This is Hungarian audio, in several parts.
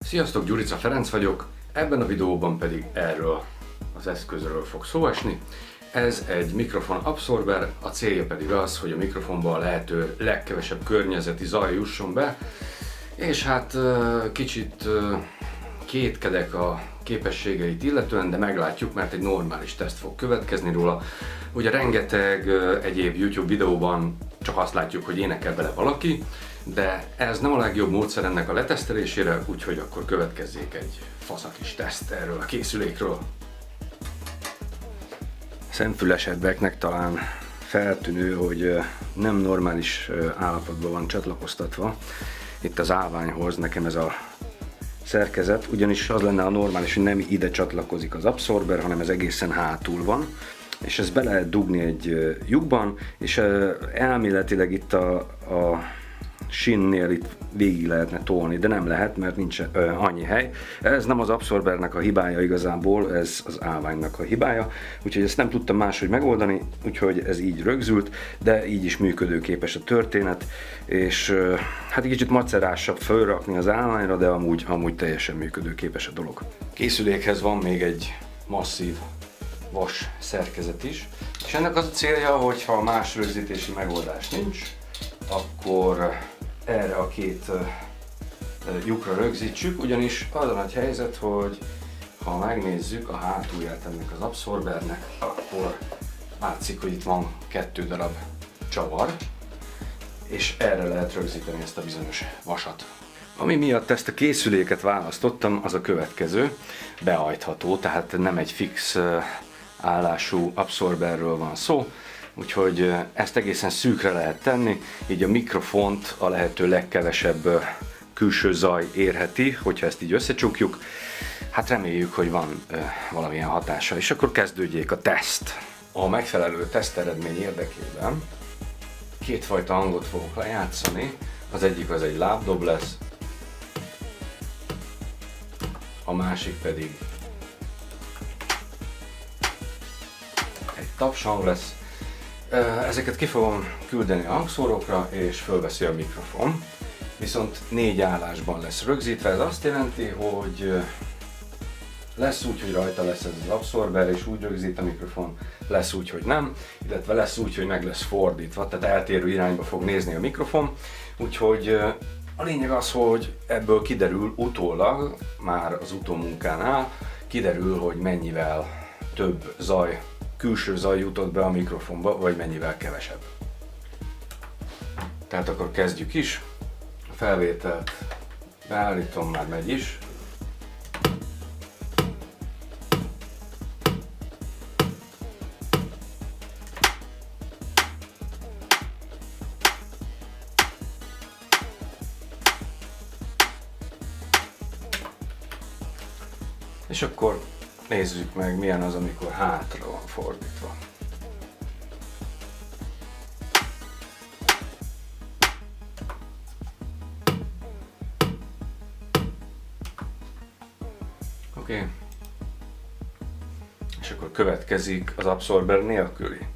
Sziasztok, Gyurica Ferenc vagyok, ebben a videóban pedig erről az eszközről fog szó esni. Ez egy mikrofon abszorber, a célja pedig az, hogy a mikrofonba a lehető legkevesebb környezeti zaj jusson be, és hát kicsit kétkedek a képességeit illetően, de meglátjuk, mert egy normális teszt fog következni róla. Ugye rengeteg egyéb YouTube videóban csak azt látjuk, hogy énekel bele valaki, de ez nem a legjobb módszer ennek a letesztelésére, úgyhogy akkor következzék egy faszakis teszt erről a készülékről. Szemfülesebbeknek talán feltűnő, hogy nem normális állapotban van csatlakoztatva itt az állványhoz nekem ez a szerkezet, ugyanis az lenne a normális, hogy nem ide csatlakozik az abszorber, hanem ez egészen hátul van, és ezt be lehet dugni egy lyukban, és elméletileg itt a sínnél itt végig lehetne tolni, de nem lehet, mert nincs annyi hely. Ez nem az abszorbernek a hibája igazából, ez az állványnak a hibája, úgyhogy ezt nem tudtam máshogy megoldani, úgyhogy ez így rögzült, de így is működőképes a történet, és hát egy kicsit macerásabb fölrakni az állványra, de amúgy teljesen működőképes a dolog. Készülékhez van még egy masszív vas szerkezet is, és ennek az a célja, hogyha más rögzítési megoldás nincs, akkor erre a két lyukra rögzítsük, ugyanis az a nagy helyzet, hogy ha megnézzük a hátulját ennek az abszorbernek, akkor látszik, hogy itt van 2 darab csavar, és erre lehet rögzíteni ezt a bizonyos vasat. Ami miatt ezt a készüléket választottam, az a következő, behajtható, tehát nem egy fix állású abszorberről van szó, úgyhogy ezt egészen szűkre lehet tenni, így a mikrofont a lehető legkevesebb külső zaj érheti, hogyha ezt így összecsukjuk. Hát reméljük, hogy van valamilyen hatása, és akkor kezdődjék a teszt. A megfelelő teszt eredmény érdekében kétfajta hangot fogok lejátszani, az egyik az egy lábdob lesz, a másik pedig egy tapshang lesz. Ezeket ki fogom küldeni a hangszórókra, és fölveszi a mikrofon. Viszont 4 állásban lesz rögzítve, ez azt jelenti, hogy lesz úgy, hogy rajta lesz ez az abszorber, és úgy rögzít a mikrofon, lesz úgy, hogy nem, illetve lesz úgy, hogy meg lesz fordítva, tehát eltérő irányba fog nézni a mikrofon. Úgyhogy a lényeg az, hogy ebből kiderül utólag, már az utómunkánál, kiderül, hogy mennyivel több zaj, külső zaj jutott be a mikrofonba, vagy mennyivel kevesebb. Tehát akkor kezdjük is. A felvételt beállítom, már megy is. És akkor nézzük meg, milyen az, amikor hátra van fordítva. Oké. És akkor következik az abszorber nélküli.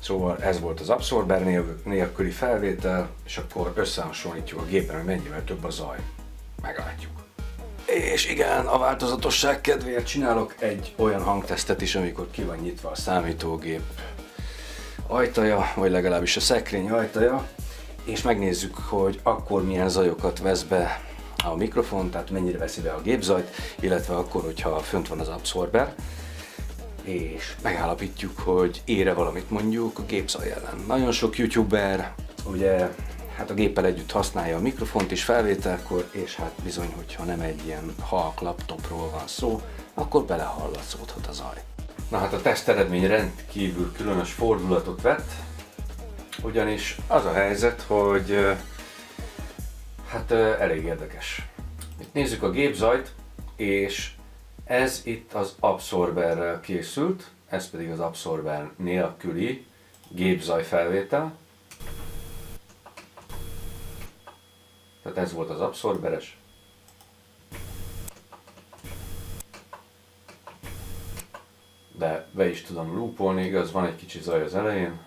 Szóval ez volt az abszorber nélküli felvétel, és akkor összehasonlítjuk a gépen, hogy mennyivel több a zaj. Meglátjuk. És igen, a változatosság kedvéért csinálok egy olyan hangtesztet is, amikor ki van nyitva a számítógép ajtaja, vagy legalábbis a szekrény ajtaja, és megnézzük, hogy akkor milyen zajokat vesz be a mikrofon, tehát mennyire veszi be a gépzajt, illetve akkor, hogyha fönt van az abszorber, és megállapítjuk, hogy ére valamit mondjuk a gépzaj ellen. Nagyon sok youtuber ugye hát a géppel együtt használja a mikrofont is felvételkor, és hát bizony, hogyha nem egy ilyen halk laptopról van szó, akkor belehallatszódhat a zaj. Na hát a teszt eredmény rendkívül különös fordulatot vett, ugyanis az a helyzet, hogy hát elég érdekes. Itt nézzük a gépzajt, és ez itt az abszorberrel készült, ez pedig az abszorber nélküli gépzaj felvétel. Tehát ez volt az abszorberes. De be is tudom loopolni, igaz, van egy kicsi zaj az elején.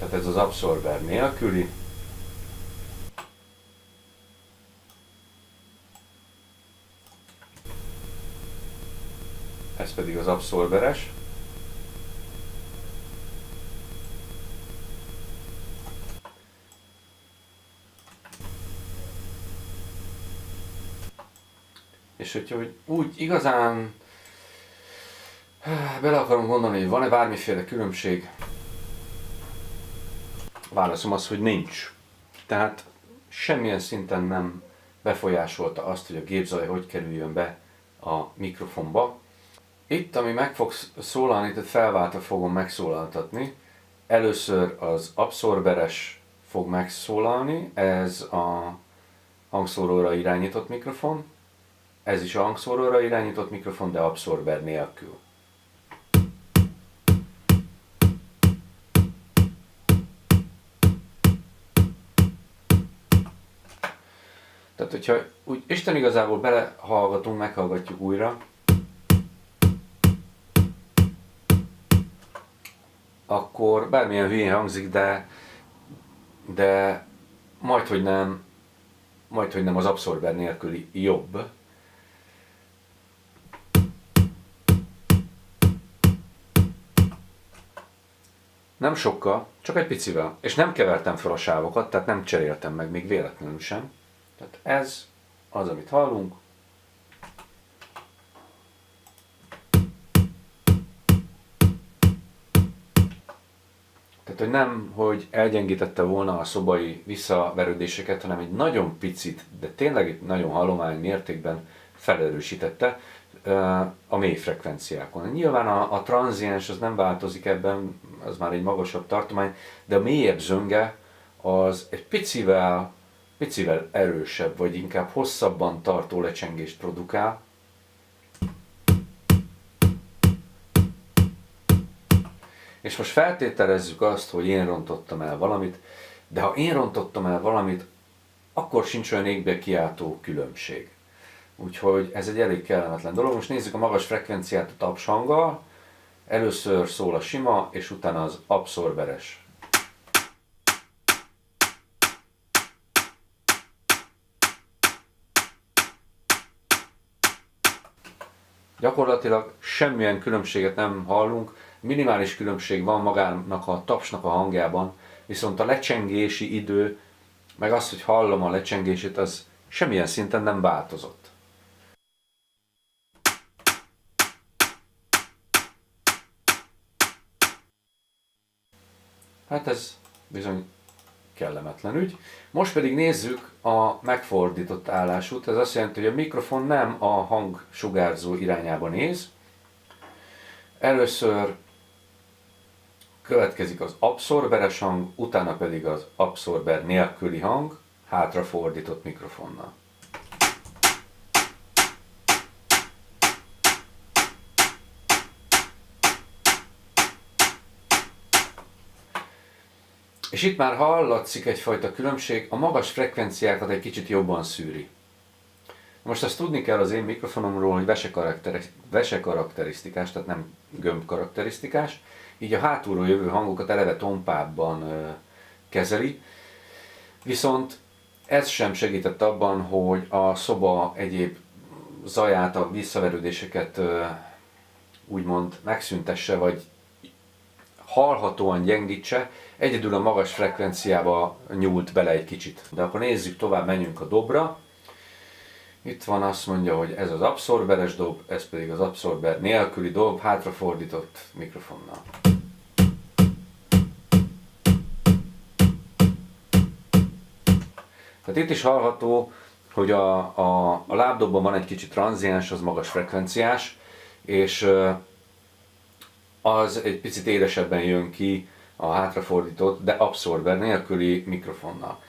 Tehát ez az abszorber nélküli. Ez pedig az abszorberes. És hogyha úgy igazán bele akarom gondolni, hogy van-e bármiféle különbség, válaszom az, hogy nincs. Tehát semmilyen szinten nem befolyásolta azt, hogy a gépzaj hogy kerüljön be a mikrofonba. Itt, ami meg fog szólalni, tehát felváltva fogom megszólaltatni. Először az abszorberes fog megszólalni, ez a hangszóróra irányított mikrofon. Ez is a hangszóróra irányított mikrofon, de abszorber nélkül. Tehát, hogyha úgy Isten igazából belehallgatunk, meghallgatjuk újra, akkor bármilyen hülyén hangzik, de majdhogy nem az abszorber nélküli jobb. Nem sokkal, csak egy picivel. És nem kevertem fel a sávokat, tehát nem cseréltem meg még véletlenül sem. Tehát ez az, amit hallunk. Tehát, hogy nem, hogy elgyengítette volna a szobai visszaverődéseket, hanem egy nagyon picit, de tényleg egy nagyon hallomány mértékben felerősítette a mély frekvenciákon. Nyilván a tranziens az nem változik ebben, az már egy magasabb tartomány, de a mélyebb zönge az egy picivel erősebb, vagy inkább hosszabban tartó lecsengést produkál. És most feltételezzük azt, hogy én rontottam el valamit, de ha én rontottam el valamit, akkor sincs olyan égbe kiáltó különbség. Úgyhogy ez egy elég kellemetlen dolog. Most nézzük a magas frekvenciát a tapshanggal. Először szól a sima, és utána az abszorberes. Gyakorlatilag semmilyen különbséget nem hallunk, minimális különbség van magának a tapsnak a hangjában, viszont a lecsengési idő, meg az, hogy hallom a lecsengését, az semmilyen szinten nem változott. Hát ez bizony kellemetlen ügy. Most pedig nézzük a megfordított állásút. Ez azt jelenti, hogy a mikrofon nem a hangsugárzó irányába néz. Először következik az abszorberes hang, utána pedig az abszorber nélküli hang, hátrafordított mikrofonnal. És itt már hallatszik egyfajta különbség, a magas frekvenciákat egy kicsit jobban szűri. Most azt tudni kell az én mikrofonomról, hogy vese karakterisztikás, tehát nem gömb karakterisztikás, így a hátulról jövő hangokat eleve tompábban kezeli, viszont ez sem segített abban, hogy a szoba egyéb zaját, a visszaverődéseket úgymond megszüntesse, vagy hallhatóan gyengítse, egyedül a magas frekvenciába nyúlt bele egy kicsit. De akkor nézzük tovább, menjünk a dobra. Itt van, azt mondja, hogy ez az abszorberes dob, ez pedig az abszorber nélküli dob, hátrafordított mikrofonnal. Tehát itt is hallható, hogy a lábdobban van egy kicsi tranziens, az magas frekvenciás, és az egy picit édesebben jön ki a hátrafordított, de abszorber nélküli mikrofonnal.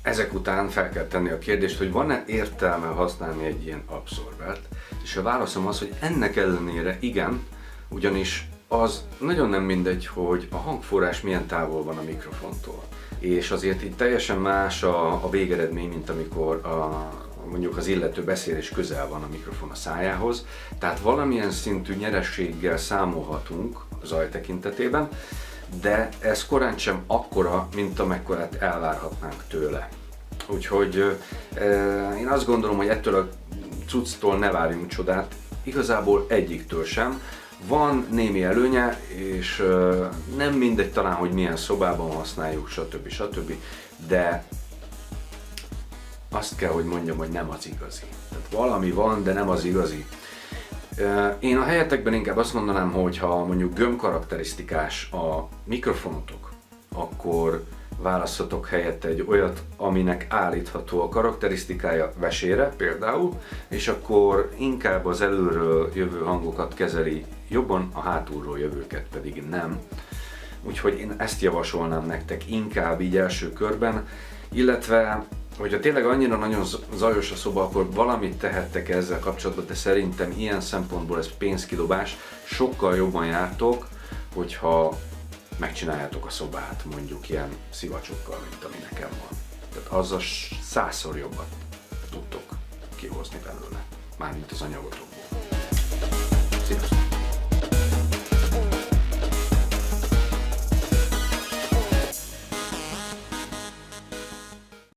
Ezek után fel kell tenni a kérdést, hogy van-e értelme használni egy ilyen abszorbert, és a válaszom az, hogy ennek ellenére igen, ugyanis az nagyon nem mindegy, hogy a hangforrás milyen távol van a mikrofontól. És azért itt teljesen más a végeredmény, mint amikor mondjuk az illető beszél és közel van a mikrofon a szájához. Tehát valamilyen szintű nyerességgel számolhatunk a zaj tekintetében, de ez korán sem akkora, mint amekkorát elvárhatnánk tőle. Úgyhogy én azt gondolom, hogy ettől a cucctól ne várjunk csodát, igazából egyiktől sem. Van némi előnye, és nem mindegy talán, hogy milyen szobában használjuk, stb. De azt kell, hogy mondjam, hogy nem az igazi. Tehát valami van, de nem az igazi. Én a helyetekben inkább azt mondanám, hogy ha mondjuk gömbkarakterisztikás a mikrofonotok, akkor választhatok helyette egy olyat, aminek állítható a karakterisztikája vesére például, és akkor inkább az előről jövő hangokat kezeli jobban, a hátulról jövőket pedig nem. Úgyhogy én ezt javasolnám nektek inkább így első körben, illetve hogyha tényleg annyira nagyon zajos a szoba, akkor valamit tehettek ezzel kapcsolatban, de szerintem ilyen szempontból ez pénzkidobás, sokkal jobban jártok, hogyha megcsináljátok a szobát mondjuk ilyen szivacsokkal, mint ami nekem van. Tehát azzal 100-szor jobbat tudtok kihozni belőle, mármint az anyagotokból. Sziasztok!